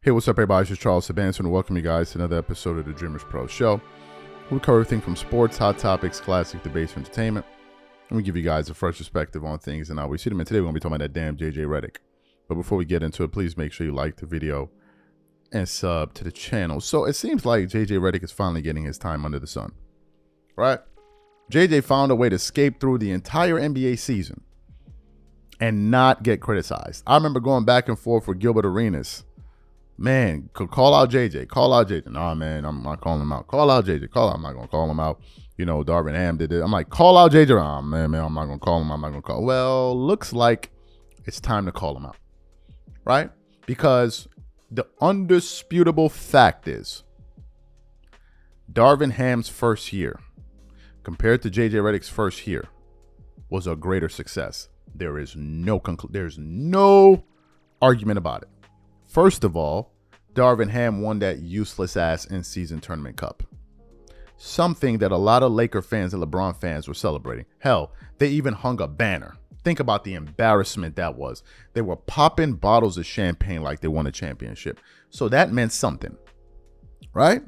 Hey, what's up, everybody? This is Charles Sabanson, and welcome you guys to another episode of the DREAMERSPRO show. We cover everything from sports, hot topics, classic debates, entertainment, and we give you guys a fresh perspective on things and how we see them. And today we're going to be talking about that damn JJ Redick. But before we get into it, please make sure you like the video and sub to the channel. So it seems like JJ Redick is finally getting his time under the sun, right? JJ found a way to escape through the entire NBA season and not get criticized. I remember going back and forth with Gilbert Arenas. Man, call out JJ. Call out JJ. Nah, man, I'm not calling him out. Call out JJ. I'm not going to call him out. You know, Darvin Ham did it. I'm like, call out JJ. Oh, man, I'm not going to call him. I'm not going to call. Well, looks like it's time to call him out, right? Because the undisputable fact is Darvin Ham's first year compared to JJ Redick's first year was a greater success. There is there's no argument about it. First of all, Darvin Ham won that useless-ass in-season tournament cup. Something that a lot of Laker fans and LeBron fans were celebrating. Hell, they even hung a banner. Think about the embarrassment that was. They were popping bottles of champagne like they won a championship. So that meant something, right?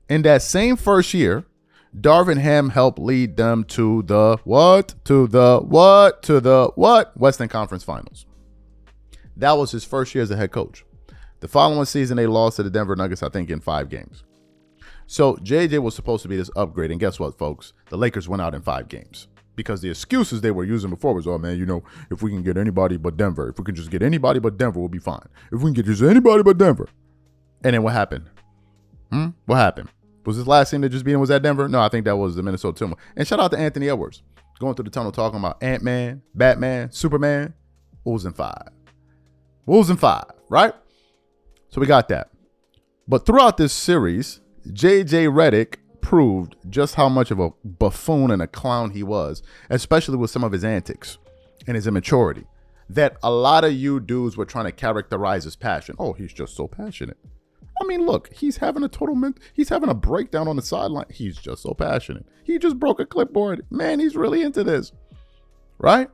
In that same first year, Darvin Ham helped lead them to the what? To the Western Conference Finals. That was his first year as a head coach. The following season, they lost to the Denver Nuggets, I think, in 5 games. So JJ was supposed to be this upgrade. And guess what, folks? The Lakers went out in 5 games. Because the excuses they were using before was, oh, man, you know, if we can get anybody but Denver, if we can just get anybody but Denver, we'll be fine. If we can get just anybody but Denver. And then what happened? What happened? Was this last team that just beat him, was that Denver? No, I think that was the Minnesota Timberwolves. And shout out to Anthony Edwards. Going through the tunnel talking about Ant-Man, Batman, Superman. Wolves in 5. Wolves in 5, right? So we got that. But throughout this series, JJ Redick proved just how much of a buffoon and a clown he was, especially with some of his antics and his immaturity, that a lot of you dudes were trying to characterize his passion. Oh, he's just so passionate. I mean, look, he's having a breakdown on the sideline. He's just so passionate. He just broke a clipboard. Man, he's really into this, right?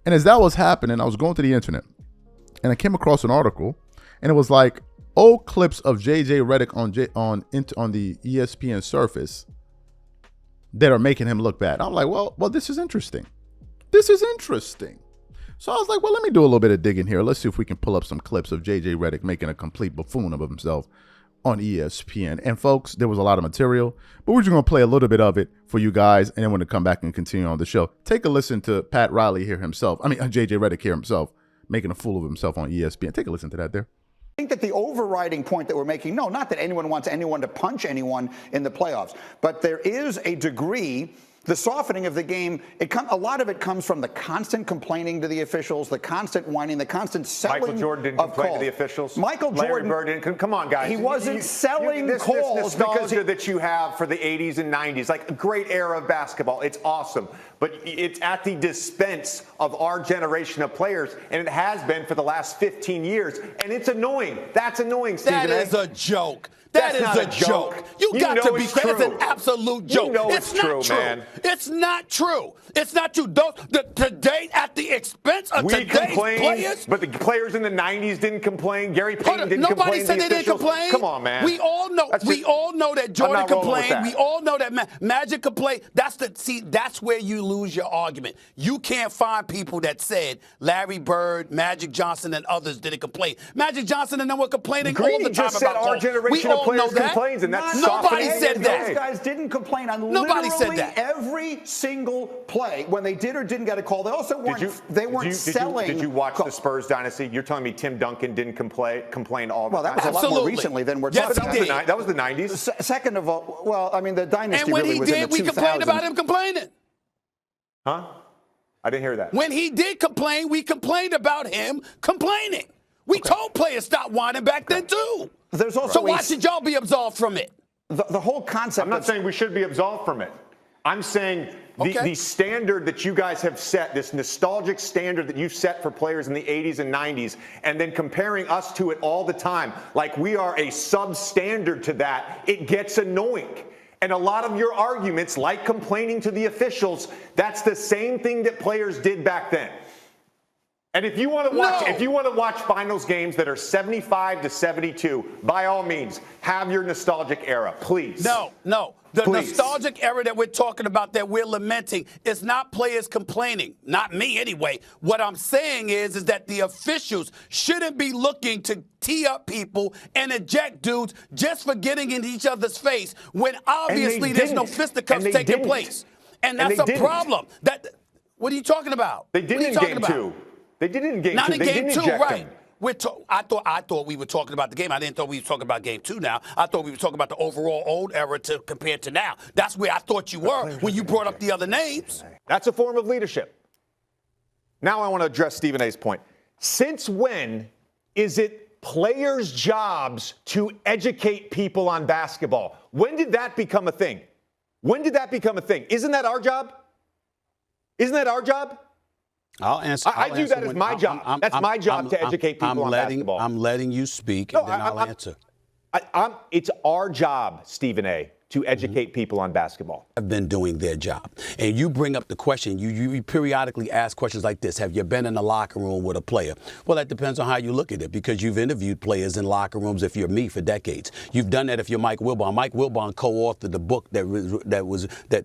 And as that was happening, I was going to the internet and I came across an article. And it was like old clips of JJ Redick on the ESPN surface that are making him look bad. I'm like, well, this is interesting. This is interesting. So I was like, well, let me do a little bit of digging here. Let's see if we can pull up some clips of JJ Redick making a complete buffoon of himself on ESPN. And folks, there was a lot of material, but we're just going to play a little bit of it for you guys. And then we're going to come back and continue on the show. Take a listen to Pat Riley here himself. JJ Redick here himself making a fool of himself on ESPN. Take a listen to that there. I think that the overriding point that we're making, no, not that anyone wants anyone to punch anyone in the playoffs, but there is a degree, the softening of the game, a lot of it comes from the constant complaining to the officials, the constant whining, the constant selling Michael Jordan didn't complain to the officials. Michael Jordan, Larry Bird didn't. Come on, guys. He wasn't selling calls this nostalgia that you have for the 80s and 90s, like a great era of basketball. It's awesome. But it's at the expense of our generation of players, and it has been for the last 15 years. And it's annoying. That's annoying, Stephen. That is a joke. That is a joke. You got to be clear. It's an absolute joke. You know it's true, man. It's not true. It's not true. Today, at the expense of today's players. But the players in the 90s didn't complain. Gary Payton didn't complain. Nobody said they didn't complain. Come on, man. We all know. We all know that Jordan complained. We all know that Magic complained. That's where you lose your argument. You can't find people that said Larry Bird, Magic Johnson, and others didn't complain. Magic Johnson and them were complaining all the time just said about our generation of players complains, and that's nobody said that. Those guys didn't complain on Nobody literally said that. Every single play when they did or didn't get a call. They also weren't selling. Did you watch the Spurs dynasty? You're telling me Tim Duncan didn't complain all the time? Well, that was a lot more recently than we're talking about. That was the 90s. Second of all, well, I mean, the dynasty really was in the 2000s. And when he did, we complained about him complaining. Huh? I didn't hear that. When he did complain, we complained about him complaining. We told players stop whining back then, too. There's also so why should y'all be absolved from it? The whole concept. I'm not saying we should be absolved from it. I'm saying the standard that you guys have set, this nostalgic standard that you've set for players in the 80s and 90s, and then comparing us to it all the time, like we are a substandard to that, it gets annoying. And a lot of your arguments, like complaining to the officials, that's the same thing that players did back then. And if you want to watch finals games that are 75 to 72, by all means, have your nostalgic era, please. No. The nostalgic era that we're talking about, that we're lamenting, is not players complaining. Not me, anyway. What I'm saying is that the officials shouldn't be looking to tee up people and eject dudes just for getting in each other's face when obviously there's no fisticuffs taking place. And that's a problem. What are you talking about? They did in game 2. They did it in game 2. Not in game 2, right. Him. I thought we were talking about the game. I didn't thought we were talking about game 2 now. I thought we were talking about the overall old era compared to now. That's where I thought you were when you brought up the other names. That's a form of leadership. Now I want to address Stephen A's point. Since when is it players' jobs to educate people on basketball? When did that become a thing? Isn't that our job? I'll answer. I do that as my job. That's my job to educate people on basketball. I'm letting you speak, and then I'll answer. It's our job, Stephen A., to educate people on basketball. Have been doing their job. And you bring up the question, you periodically ask questions like this. Have you been in the locker room with a player? Well, that depends on how you look at it, because you've interviewed players in locker rooms, if you're me, for decades. You've done that if you're Mike Wilbon. Mike Wilbon co-authored the book that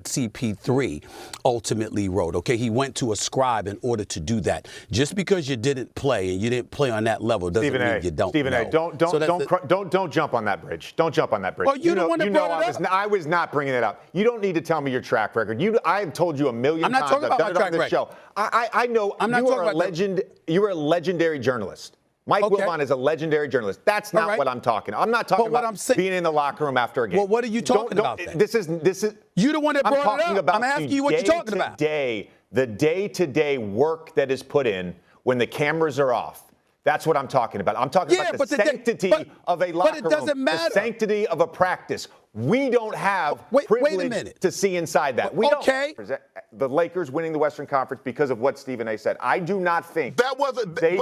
CP3 ultimately wrote. Okay, he went to a scribe in order to do that. Just because you didn't play and you didn't play on that level doesn't mean you don't Stephen know. A., don't jump on that bridge. Don't jump on that bridge. Well, you're the one that brought it up. I was not bringing it up. You don't need to tell me your track record. I have told you a million times. I'm not talking about my track record. Show. I know you are a legend. You are a legendary journalist. Mike Wilbon is a legendary journalist. That's not what I'm talking. I'm not talking about being in the locker room after a game. Well, what are you talking about then? This is you the one that brought it up. I'm asking you what you're talking about. The day-to-day work that is put in when the cameras are off. That's what I'm talking about. I'm talking about the sanctity of a locker room. But it doesn't matter. The sanctity of a practice. We don't have privilege to see inside that. We don't. The Lakers winning the Western Conference because of what Stephen A. said. I do not think they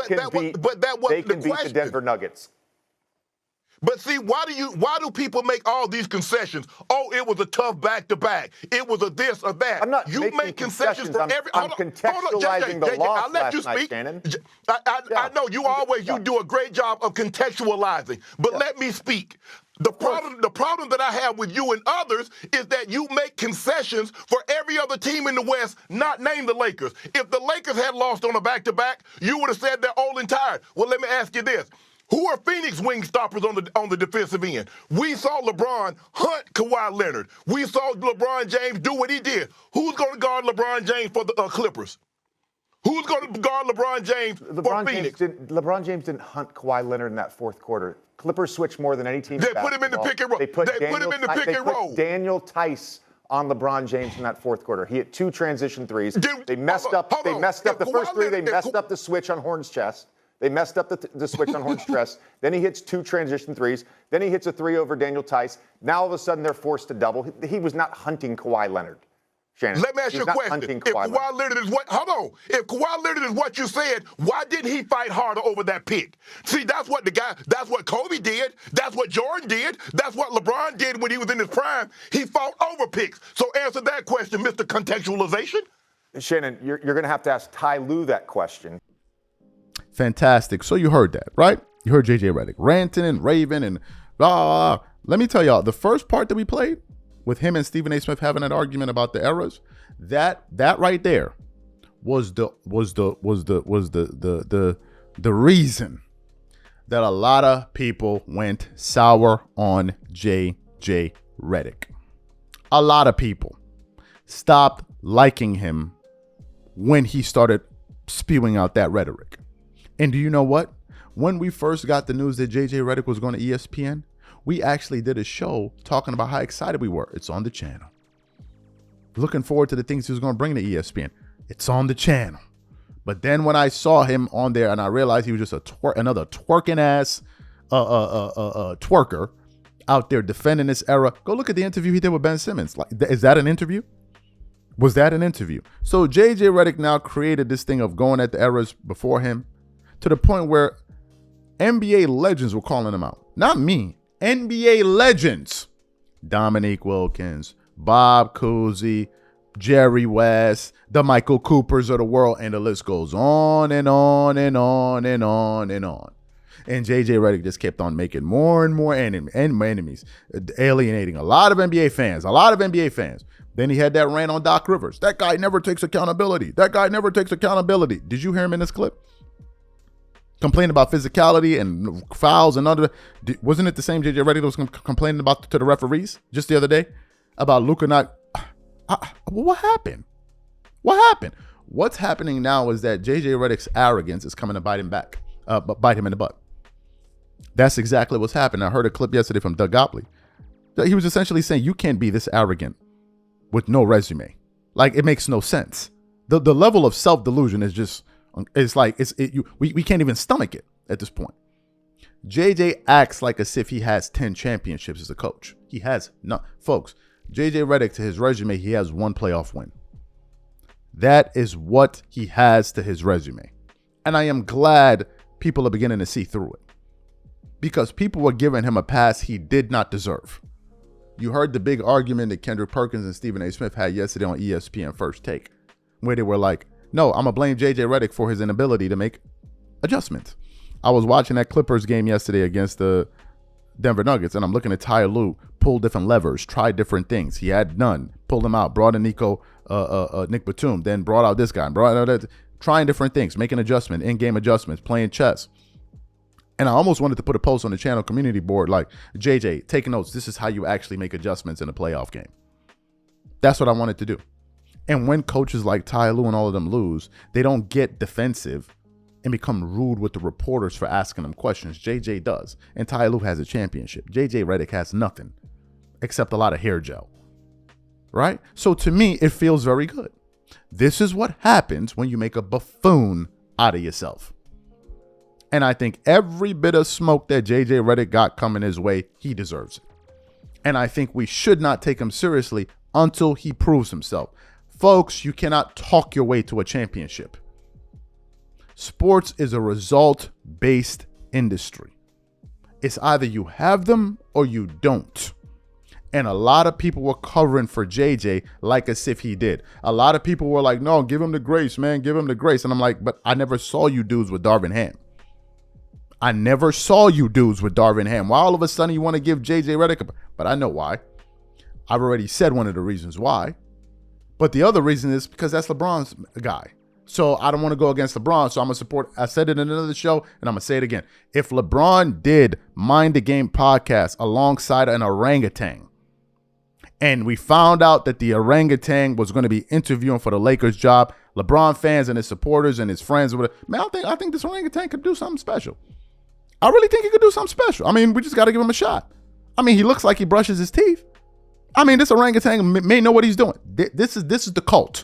can beat the Denver Nuggets. But see, why do people make all these concessions? Oh, it was a tough back-to-back. It was a this or that. I'm not make concessions for every. I'm contextualizing the loss last night, Shannon. I know you do a great job of contextualizing, but let me speak. The problem that I have with you and others is that you make concessions for every other team in the West, not named the Lakers. If the Lakers had lost on a back-to-back, you would have said they're old and tired. Well, let me ask you this. Who are Phoenix wing stoppers on the defensive end? We saw LeBron hunt Kawhi Leonard. We saw LeBron James do what he did. Who's going to guard LeBron James for the Clippers? Who's going to guard LeBron James for Phoenix? LeBron James didn't hunt Kawhi Leonard in that fourth quarter. Clippers switched more than any team. They put him in the pick and roll. They put him in the pick and roll. Daniel Tice on LeBron James in that fourth quarter. He hit 2 transition threes. They messed up the first 3. They messed up the switch on Horn's chest. They messed up the switch on Horn's chest. Then he hits 2 transition threes. Then he hits a 3 over Daniel Tice. Now all of a sudden they're forced to double. He was not hunting Kawhi Leonard. Shannon, let me ask you a question. If Kawhi Leonard is if Kawhi Leonard is what you said, why didn't he fight harder over that pick? See, that's what Kobe did. That's what Jordan did. That's what LeBron did when he was in his prime. He fought over picks. So answer that question, Mr. Contextualization. Shannon, you're going to have to ask Ty Lue that question. Fantastic. So you heard that, right? You heard JJ Redick ranting and raving and blah, blah, blah. Let me tell y'all, the first part that we played with him and Stephen A. Smith having an argument about the eras, that right there was the reason that a lot of people went sour on JJ Redick. A lot of people stopped liking him when he started spewing out that rhetoric. And do you know what? When we first got the news that JJ Redick was going to ESPN, we actually did a show talking about how excited we were. It's on the channel. Looking forward to the things he was going to bring to ESPN. It's on the channel. But then when I saw him on there and I realized he was just another twerking ass twerker out there defending this era, go look at the interview he did with Ben Simmons. Like, is that an interview? Was that an interview? So JJ Redick now created this thing of going at the eras before him to the point where NBA legends were calling him out. Not me. NBA legends. Dominique Wilkins, Bob Cousy, Jerry West, the Michael Coopers of the world, and the list goes on and on and on and on and on. And JJ Redick just kept on making more and more enemies, alienating a lot of NBA fans. Then he had that rant on Doc Rivers. That guy never takes accountability. Did you hear him in this clip? Complaining about physicality and fouls and other. Wasn't it the same JJ Redick that was complaining about to the referees just the other day about Luka not? What happened? What's happening now is that JJ Redick's arrogance is coming to bite him in the butt. That's exactly what's happened. I heard a clip yesterday from Doug Gottlieb. He was essentially saying you can't be this arrogant with no resume. Like, it makes no sense. The level of self-delusion is just, we can't even stomach it at this point. JJ acts like as if he has 10 championships as a coach. He has not. Folks, JJ Redick, to his resume, he has 1 playoff win. That is what he has to his resume. And I am glad people are beginning to see through it, because people were giving him a pass he did not deserve. You heard the big argument that Kendrick Perkins and Stephen A. Smith had yesterday on ESPN First Take, where they were like, no, I'm going to blame JJ Redick for his inability to make adjustments. I was watching that Clippers game yesterday against the Denver Nuggets, and I'm looking at Ty Lue pull different levers, try different things. He had none, pulled him out, brought in Nick Batum, then brought out this guy, brought out that, trying different things, making adjustments, in-game adjustments, playing chess. And I almost wanted to put a post on the channel community board like, JJ, take notes. This is how you actually make adjustments in a playoff game. That's what I wanted to do. And when coaches like Ty Lue and all of them lose, they don't get defensive and become rude with the reporters for asking them questions. JJ does. And Ty Lue has a championship. JJ Redick has nothing except a lot of hair gel. Right? So to me, it feels very good. This is what happens when you make a buffoon out of yourself. And I think every bit of smoke that JJ Redick got coming his way, he deserves it. And I think we should not take him seriously until he proves himself. Folks, you cannot talk your way to a championship. Sports is a result-based industry. It's either you have them or you don't. And a lot of people were covering for JJ like as if he did. A lot of people were like, no, give him the grace, man. Give him the grace. And I'm like, but I never saw you dudes with Darvin Ham. Why all of a sudden you want to give JJ Redick? But I know why. I've already said one of the reasons why. But the other reason is because that's LeBron's guy. So I don't want to go against LeBron. So I'm going to support. I said it in another show and I'm going to say it again. If LeBron did Mind the Game podcast alongside an orangutan, and we found out that the orangutan was going to be interviewing for the Lakers job, LeBron fans and his supporters and his friends, man, I think this orangutan could do something special. I really think he could do something special. I mean, we just got to give him a shot. I mean, he looks like he brushes his teeth. I mean, this orangutan may know what he's doing. This is the cult.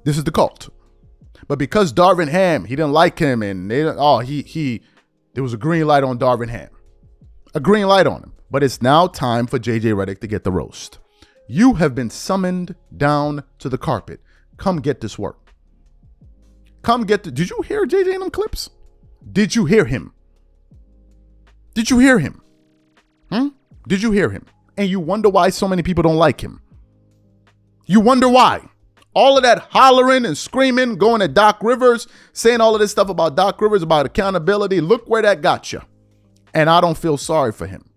This is the cult. But because Darvin Ham, he didn't like him, and there was a green light on Darvin Ham. A green light on him. But it's now time for JJ Redick to get the roast. You have been summoned down to the carpet. Come get this work. Did you hear JJ in them clips? Did you hear him? Did you hear him? Did you hear him? And you wonder why so many people don't like him. You wonder why. All of that hollering and screaming, going at Doc Rivers, saying all of this stuff about Doc Rivers, about accountability. Look where that got you. And I don't feel sorry for him.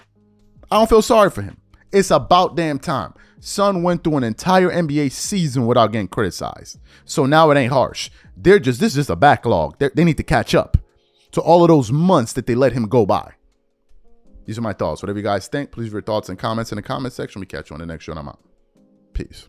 It's about damn time. Son went through an entire NBA season without getting criticized. So now it ain't harsh. This is just a backlog. They need to catch up to all of those months that they let him go by. These are my thoughts. Whatever you guys think, please leave your thoughts and comments in the comment section. We catch you on the next show and I'm out. Peace.